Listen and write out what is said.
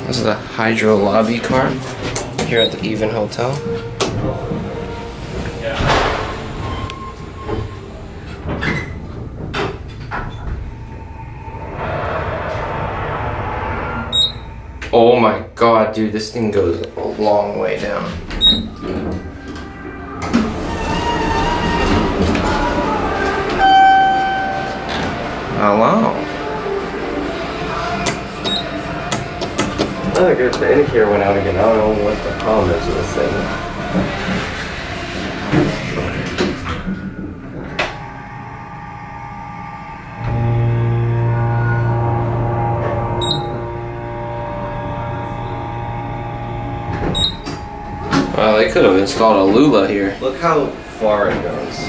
This is the Hydro lobby car here at the Even Hotel. Oh my god, dude, this thing goes a long way down. Hello. Oh, good. The indicator went out again. I don't know what the problem is with this thing. Well, they could have installed a LULA here. Look how far it goes.